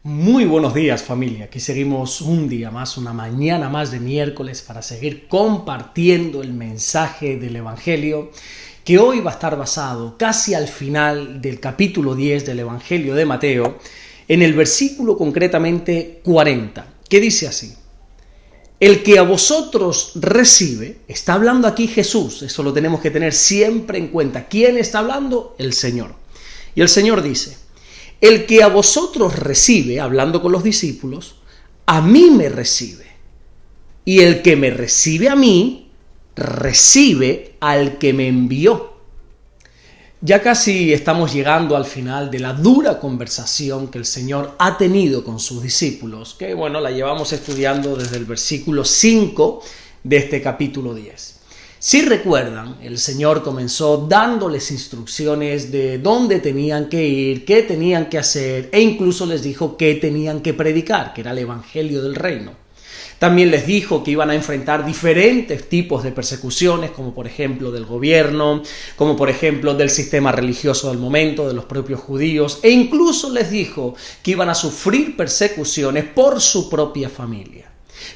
Muy buenos días, familia. Aquí seguimos un día más, una mañana más de miércoles para seguir compartiendo el mensaje del Evangelio, que hoy va a estar basado casi al final del capítulo 10 del Evangelio de Mateo, en el versículo concretamente 40, que dice así: el que a vosotros recibe, está hablando aquí Jesús, eso lo tenemos que tener siempre en cuenta. ¿Quién está hablando? El Señor. Y el Señor dice: el que a vosotros recibe, hablando con los discípulos, a mí me recibe. Y el que me recibe a mí, recibe al que me envió. Ya casi estamos llegando al final de la dura conversación que el Señor ha tenido con sus discípulos, que la llevamos estudiando desde el versículo 5 de este capítulo 10. Si recuerdan, el Señor comenzó dándoles instrucciones de dónde tenían que ir, qué tenían que hacer, e incluso les dijo qué tenían que predicar, que era el Evangelio del Reino. También les dijo que iban a enfrentar diferentes tipos de persecuciones, como por ejemplo del gobierno, como por ejemplo del sistema religioso del momento, de los propios judíos, e incluso les dijo que iban a sufrir persecuciones por su propia familia.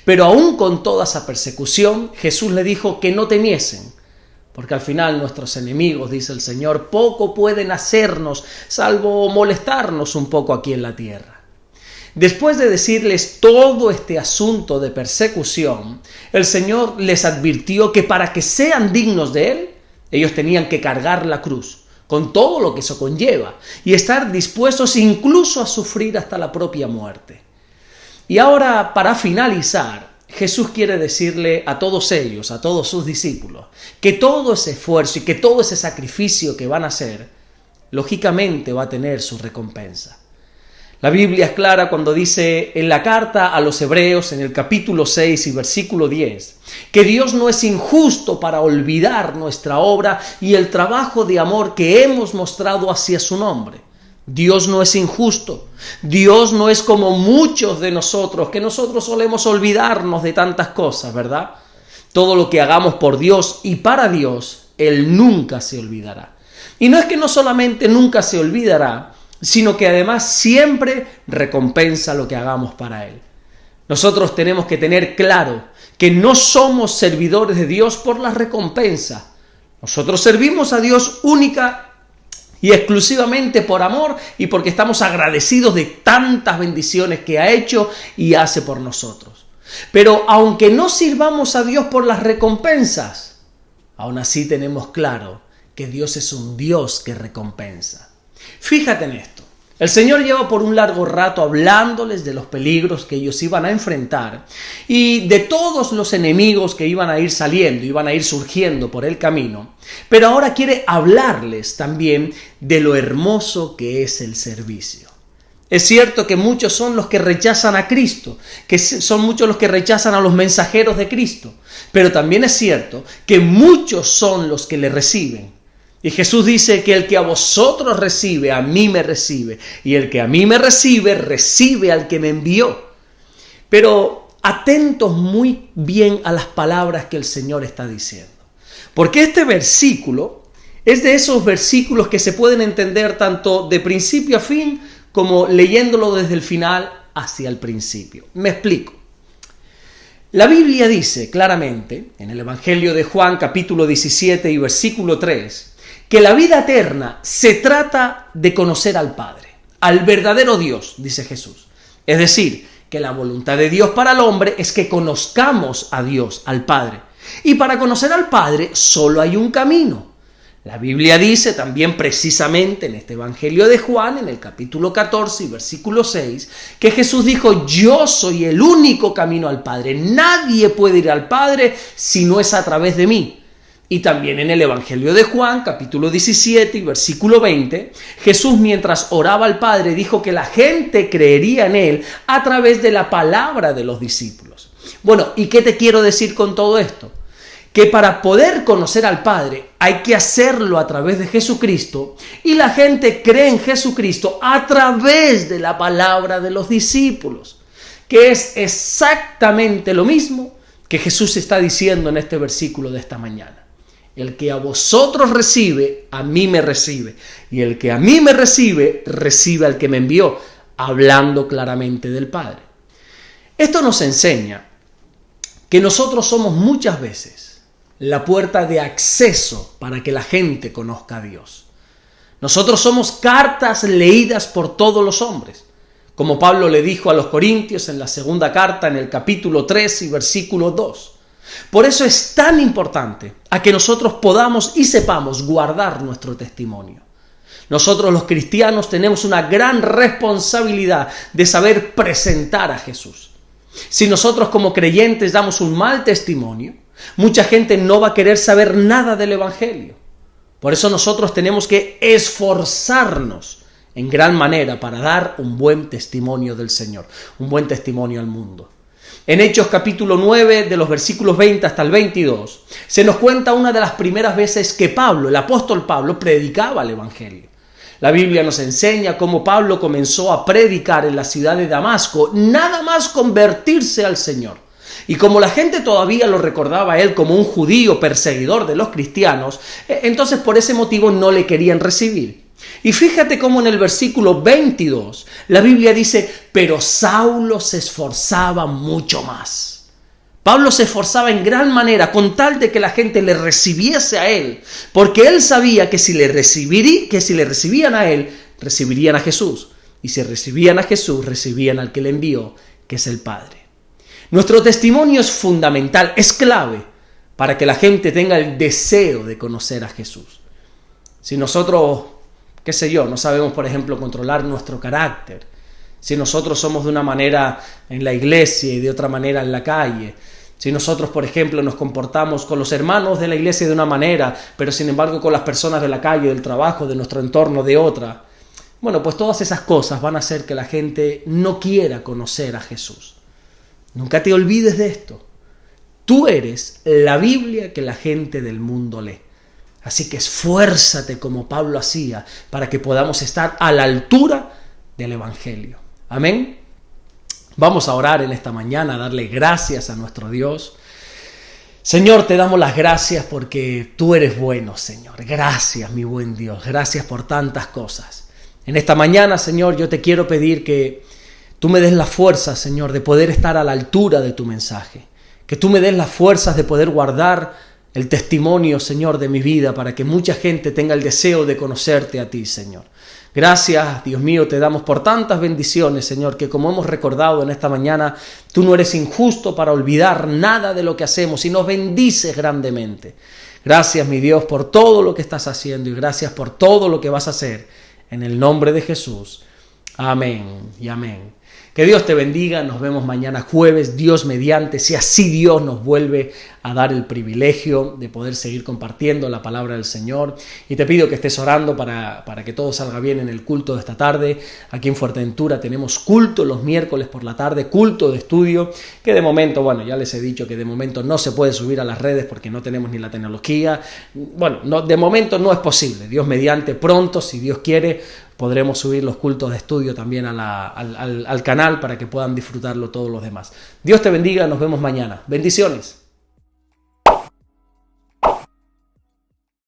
Pero aún con toda esa persecución, Jesús le dijo que no temiesen, porque al final nuestros enemigos, dice el Señor, poco pueden hacernos, salvo molestarnos un poco aquí en la tierra. Después de decirles todo este asunto de persecución, el Señor les advirtió que para que sean dignos de Él, ellos tenían que cargar la cruz, con todo lo que eso conlleva, y estar dispuestos incluso a sufrir hasta la propia muerte. Y ahora, para finalizar, Jesús quiere decirle a todos ellos, a todos sus discípulos, que todo ese esfuerzo y que todo ese sacrificio que van a hacer, lógicamente va a tener su recompensa. La Biblia es clara cuando dice en la carta a los Hebreos, en el capítulo 6 y versículo 10, que Dios no es injusto para olvidar nuestra obra y el trabajo de amor que hemos mostrado hacia su nombre. Dios no es injusto. Dios no es como muchos de nosotros, que nosotros solemos olvidarnos de tantas cosas, ¿verdad? Todo lo que hagamos por Dios y para Dios, Él nunca se olvidará. Y no es que no solamente nunca se olvidará, sino que además siempre recompensa lo que hagamos para Él. Nosotros tenemos que tener claro que no somos servidores de Dios por la recompensa. Nosotros servimos a Dios única y exclusivamente por amor y porque estamos agradecidos de tantas bendiciones que ha hecho y hace por nosotros. Pero aunque no sirvamos a Dios por las recompensas, aún así tenemos claro que Dios es un Dios que recompensa. Fíjate en esto. El Señor lleva por un largo rato hablándoles de los peligros que ellos iban a enfrentar y de todos los enemigos que iban a ir saliendo, iban a ir surgiendo por el camino, pero ahora quiere hablarles también de lo hermoso que es el servicio. Es cierto que muchos son los que rechazan a Cristo, que son muchos los que rechazan a los mensajeros de Cristo, pero también es cierto que muchos son los que le reciben. Y Jesús dice que el que a vosotros recibe, a mí me recibe. Y el que a mí me recibe, recibe al que me envió. Pero atentos muy bien a las palabras que el Señor está diciendo. Porque este versículo es de esos versículos que se pueden entender tanto de principio a fin como leyéndolo desde el final hacia el principio. Me explico. La Biblia dice claramente, en el Evangelio de Juan capítulo 17 y versículo 3, que la vida eterna se trata de conocer al Padre, al verdadero Dios, dice Jesús. Es decir, que la voluntad de Dios para el hombre es que conozcamos a Dios, al Padre. Y para conocer al Padre solo hay un camino. La Biblia dice también precisamente en este Evangelio de Juan, en el capítulo 14 y versículo 6, que Jesús dijo: yo soy el único camino al Padre. Nadie puede ir al Padre si no es a través de mí. Y también en el Evangelio de Juan, capítulo 17 y versículo 20, Jesús mientras oraba al Padre dijo que la gente creería en Él a través de la palabra de los discípulos. Bueno, ¿y qué te quiero decir con todo esto? Que para poder conocer al Padre hay que hacerlo a través de Jesucristo y la gente cree en Jesucristo a través de la palabra de los discípulos, que es exactamente lo mismo que Jesús está diciendo en este versículo de esta mañana. El que a vosotros recibe, a mí me recibe. Y el que a mí me recibe, recibe al que me envió. hablando claramente del Padre. Esto nos enseña que nosotros somos muchas veces la puerta de acceso para que la gente conozca a Dios. Nosotros somos cartas leídas por todos los hombres, como Pablo le dijo a los Corintios en la segunda carta, en el capítulo 3 y versículo 2. Por eso es tan importante a que nosotros podamos y sepamos guardar nuestro testimonio. Nosotros los cristianos tenemos una gran responsabilidad de saber presentar a Jesús. Si nosotros como creyentes damos un mal testimonio, mucha gente no va a querer saber nada del Evangelio. Por eso nosotros tenemos que esforzarnos en gran manera para dar un buen testimonio del Señor, un buen testimonio al mundo. En Hechos capítulo 9, de los versículos 20 hasta el 22, se nos cuenta una de las primeras veces que Pablo, el apóstol Pablo, predicaba el Evangelio. La Biblia nos enseña cómo Pablo comenzó a predicar en la ciudad de Damasco, nada más convertirse al Señor. Y como la gente todavía lo recordaba a él como un judío perseguidor de los cristianos, entonces por ese motivo no le querían recibir. Y fíjate cómo en el versículo 22 la Biblia dice, pero Saulo se esforzaba mucho más. Pablo se esforzaba en gran manera con tal de que la gente le recibiese a él, porque él sabía que si le recibían a él, recibirían a Jesús. Y si recibían a Jesús, recibían al que le envió, que es el Padre. Nuestro testimonio es fundamental, es clave para que la gente tenga el deseo de conocer a Jesús. Si nosotros, no sabemos, por ejemplo, controlar nuestro carácter, si nosotros somos de una manera en la iglesia y de otra manera en la calle, si nosotros, por ejemplo, nos comportamos con los hermanos de la iglesia de una manera, pero sin embargo con las personas de la calle, del trabajo, de nuestro entorno de otra, bueno, pues todas esas cosas van a hacer que la gente no quiera conocer a Jesús. Nunca te olvides de esto. Tú eres la Biblia que la gente del mundo lee. Así que esfuérzate como Pablo hacía para que podamos estar a la altura del Evangelio. Amén. Vamos a orar en esta mañana, a darle gracias a nuestro Dios. Señor, te damos las gracias porque tú eres bueno, Señor. Gracias, mi buen Dios. Gracias por tantas cosas. En esta mañana, Señor, yo te quiero pedir que tú me des la fuerza, Señor, de poder estar a la altura de tu mensaje. Que tú me des las fuerzas de poder guardar el testimonio, Señor, de mi vida para que mucha gente tenga el deseo de conocerte a ti, Señor. Gracias, Dios mío, te damos por tantas bendiciones, Señor, que como hemos recordado en esta mañana, tú no eres injusto para olvidar nada de lo que hacemos y nos bendices grandemente. Gracias, mi Dios, por todo lo que estás haciendo y gracias por todo lo que vas a hacer. En el nombre de Jesús. Amén y amén. Que Dios te bendiga, nos vemos mañana jueves, Dios mediante, si así Dios nos vuelve a dar el privilegio de poder seguir compartiendo la palabra del Señor. Y te pido que estés orando para que todo salga bien en el culto de esta tarde. Aquí en Fuerteventura tenemos culto los miércoles por la tarde, culto de estudio, que de momento, bueno, ya les he dicho que de momento no se puede subir a las redes porque no tenemos ni la tecnología. Bueno, no, de momento no es posible. Dios mediante, pronto, si Dios quiere, podremos subir los cultos de estudio también al canal para que puedan disfrutarlo todos los demás. Dios te bendiga, nos vemos mañana. Bendiciones.